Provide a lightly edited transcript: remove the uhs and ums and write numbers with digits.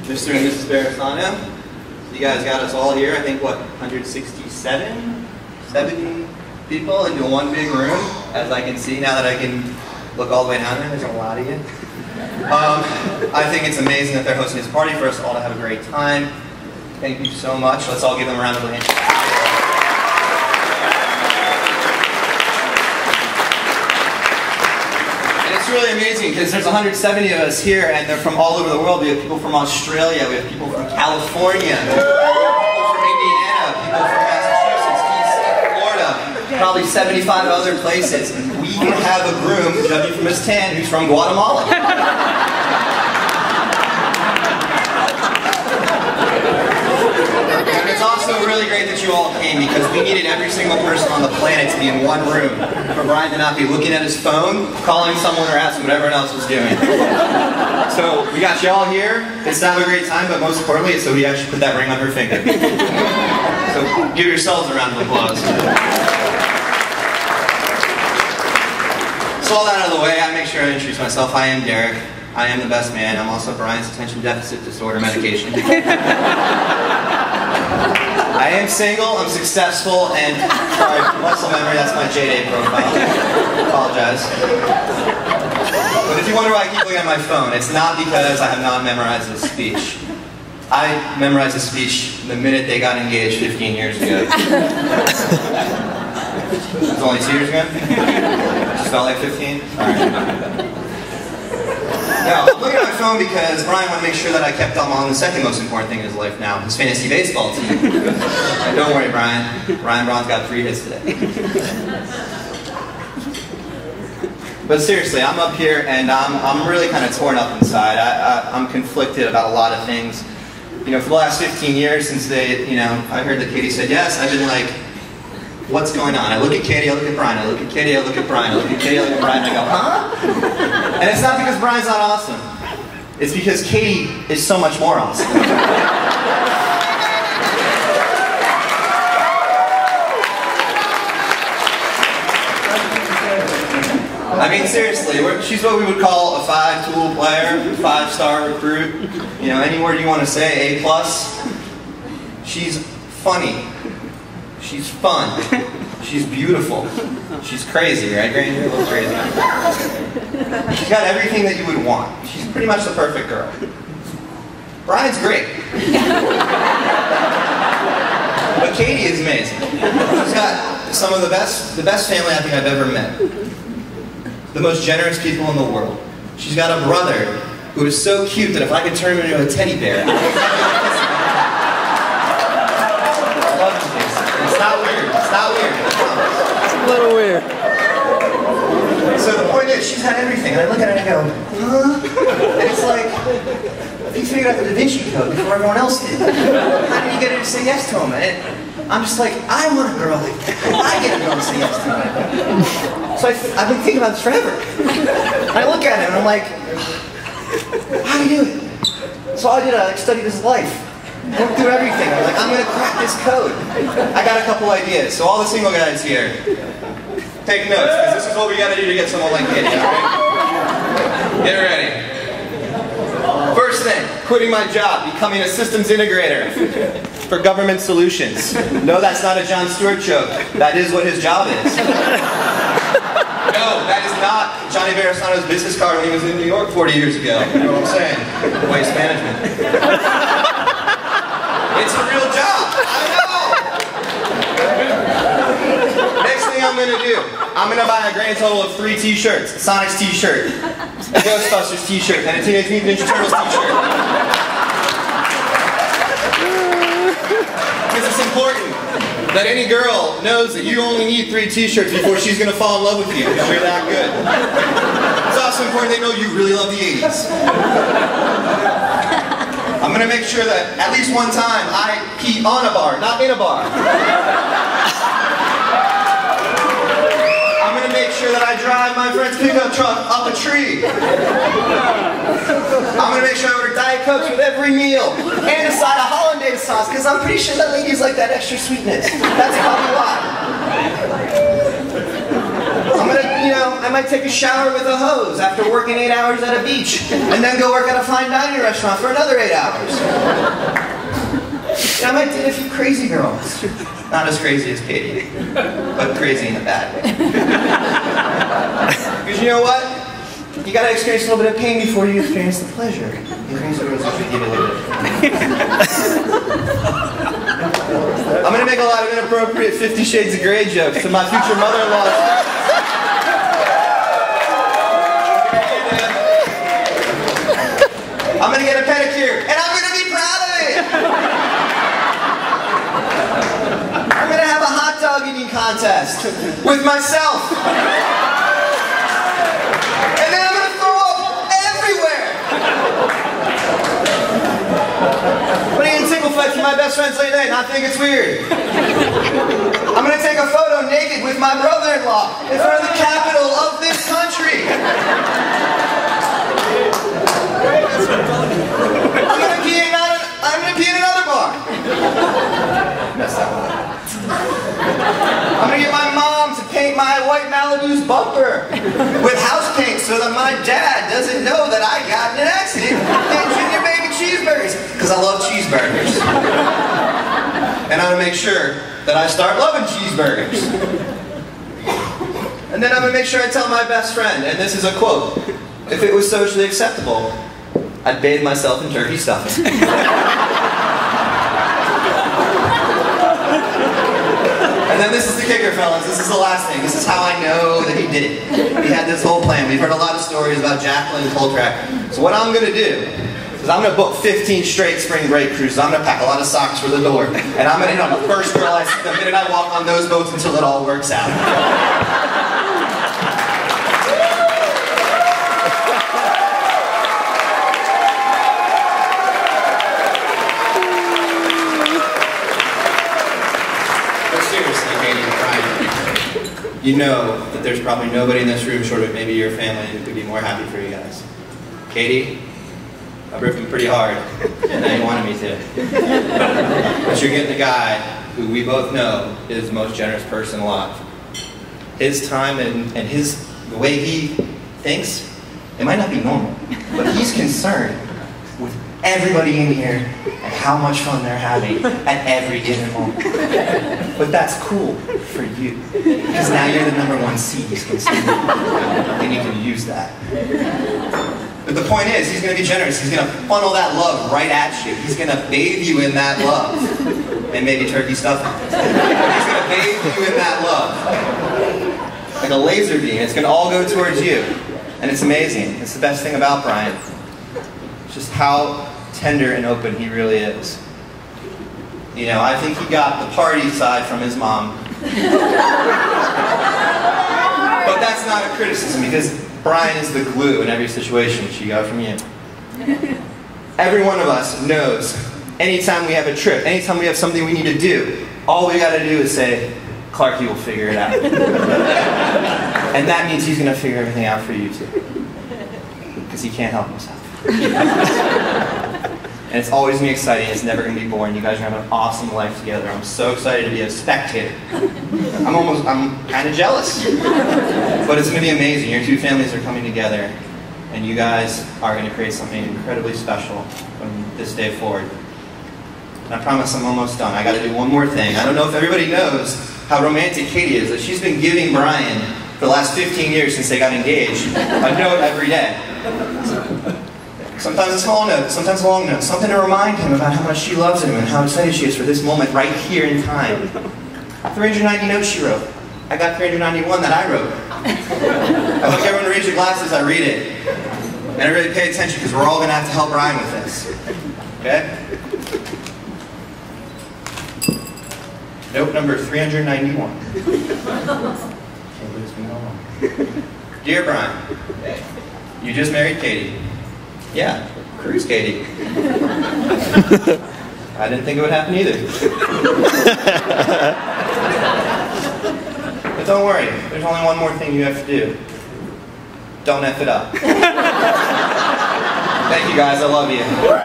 Mr. and Mrs. Verasano. You guys got us all here, I think, what, 167, 70 people into one big room, as I can see now that I can look all the way down there. There's a lot of you. I think it's amazing that they're hosting this party for us all to have a great time. Thank you so much. Let's all give them a round of applause. It's really amazing because there's 170 of us here and they're from all over the world. We have people from Australia, we have people from California, people from Indiana, people from Massachusetts, DC, Florida, probably 75 other places. We even have a groom, W from Miss Tan, who's from Guatemala. And it's also really great that you all came because we needed every single person on the planet to be in one room. For Brian to not be looking at his phone, calling someone or asking what everyone else was doing. So we got you all here. It's to have a great time, but most importantly, it's so we actually put that ring on her finger. So give yourselves a round of applause. So all that out of the way, I make sure I introduce myself. I am Derek. I am the best man. I'm also Brian's attention deficit disorder medication. I am single, I'm successful, and sorry, muscle memory, that's my J-Day profile. Apologize. But if you wonder why I keep looking at my phone, it's not because I have not memorized this speech. I memorized the speech the minute they got engaged 15 years ago. It was only 2 years ago? Just felt like 15? Alright. No, I'm looking at my phone because Brian wanted to make sure that I kept him on the second most important thing in his life now, his fantasy baseball team. And don't worry, Brian. Ryan Braun's got 3 hits today. But seriously, I'm up here and I'm really kind of torn up inside. I'm conflicted about a lot of things. You know, for the last 15 years since they, I heard that Katie said yes, I've been like, what's going on? I look at Katie, I look at Brian, I look at Katie, I look at Brian, I look at Katie, I look at Brian, and I go, huh? And it's not because Brian's not awesome. It's because Katie is so much more awesome. I mean, seriously, she's what we would call a 5-tool player, 5-star recruit. You know, any word you want to say, A+. She's funny. She's fun. She's beautiful. She's crazy, right, Granger? A little crazy. She's got everything that you would want. She's pretty much the perfect girl. Brian's great. But Katie is amazing. She's got some of the best family I think I've ever met. The most generous people in the world. She's got a brother who is so cute that if I could turn him into a teddy bear, it's not weird. It's not weird. It's a little weird. So the point is, she's had everything, and I look at it and I go, huh? And it's like, he figured out the Da Vinci Code before everyone else did. How did you get her to say yes to him? And I'm just like, I want a girl like that. I get a girl to say yes to him. So I've been thinking about this forever. And I look at him and I'm like, how do you do it? So all I did, I studied his life. Went through everything. I was like, I'm going to crack this code. I got a couple ideas. So all the single guys here, take notes, because this is what we got to do to get someone like Katie, alright? Get ready. First thing, quitting my job, becoming a systems integrator for government solutions. No, that's not a Jon Stewart joke. That is what his job is. No, that is not Johnny Verasano's business card when he was in New York 40 years ago. You know what I'm saying? Waste management. It's a real job. I know. Next thing I'm going to do, I'm going to buy a grand total of 3 t-shirts. A Sonics t-shirt, a Ghostbusters t-shirt, and a Teenage Mutant Ninja Turtles t-shirt. Because it's important that any girl knows that you only need 3 t-shirts before she's going to fall in love with you, because you're that good. It's also important they know you really love the 80s. I'm going to make sure that at least one time I pee on a bar, not in a bar. I'm going to make sure that I drive my friend's pickup truck up a tree. I'm going to make sure I order Diet Cokes with every meal and a side of hollandaise sauce because I'm pretty sure that ladies like that extra sweetness. That's probably why. I'm going to, know, I might take a shower with a hose after working 8 hours at a beach, and then go work at a fine dining restaurant for another 8 hours. You know, I might date a few crazy girls. Not as crazy as Katie, but crazy in a bad way. Because you know what? You gotta experience a little bit of pain before you experience the pleasure. The crazy girls usually give you a little bit of pain. I'm gonna make a lot of inappropriate 50 Shades of Grey jokes to my future mother-in-law. I'm gonna get a pedicure, and I'm gonna be proud of it! I'm gonna have a hot dog eating contest with myself. And then I'm gonna throw up everywhere! I'm gonna get in single fights with my best friends late night and not think it's weird. I'm gonna take a photo naked with my brother-in-law in front of the capital of this country. I'm gonna pee in another bar. Messed that one up. I'm gonna get my mom to paint my white Malibu's bumper with house paint so that my dad doesn't know that I got in an accident getting Junior Bacon cheeseburgers, because I love cheeseburgers. And I'm gonna make sure that I start loving cheeseburgers. And then I'm gonna make sure I tell my best friend, and this is a quote, if it was socially acceptable, I'd bathe myself in turkey stuffing. And then this is the kicker, fellas. This is the last thing. This is how I know that he did it. He had this whole plan. We've heard a lot of stories about Jacqueline and Coltrack. So what I'm gonna do is I'm gonna book 15 straight spring break cruises. I'm gonna pack a lot of socks for the door. And I'm gonna hit on the first girl I see the minute I walk on those boats until it all works out. You know that there's probably nobody in this room short of maybe your family who could be more happy for you guys. Katie, I've ripped pretty hard, and now you wanted me to. But you're getting the guy who we both know is the most generous person alive. His time and the way he thinks, it might not be normal, but he's concerned with everybody in here and how much fun they're having at every given moment. But that's cool for you, because now you're the #1 seed he's considering, and you can use that. But the point is, he's going to be generous. He's going to funnel that love right at you. He's going to bathe you in that love, and maybe turkey stuffing. He's going to bathe you in that love, like a laser beam. It's going to all go towards you, and it's amazing. It's the best thing about Brian. It's just how tender and open he really is. You know, I think he got the party side from his mom. But that's not a criticism, because Brian is the glue in every situation which he got from you. Every one of us knows, anytime we have a trip, anytime we have something we need to do, all we gotta do is say, Clarky will figure it out. And that means he's gonna figure everything out for you too. Because he can't help himself. And it's always going to be exciting. It's never going to be boring. You guys are going to have an awesome life together. I'm so excited to be a spectator. I'm kind of jealous. But it's going to be amazing. Your two families are coming together, and you guys are going to create something incredibly special from this day forward. And I promise I'm almost done. I got to do one more thing. I don't know if everybody knows how romantic Katie is, that she's been giving Brian for the last 15 years since they got engaged a note every day. Sometimes a small note, sometimes a long note, something to remind him about how much she loves him and how excited she is for this moment right here in time. 390 notes she wrote. I got 391 that I wrote. I want everyone to raise your glasses, I read it. And I really pay attention, because we're all going to have to help Brian with this. Okay? Note number 391. Can't believe it's been that long. Dear Brian, you just married Katie. Yeah, cruise Katie. I didn't think it would happen either. But don't worry, there's only one more thing you have to do. Don't F it up. Thank you guys, I love you.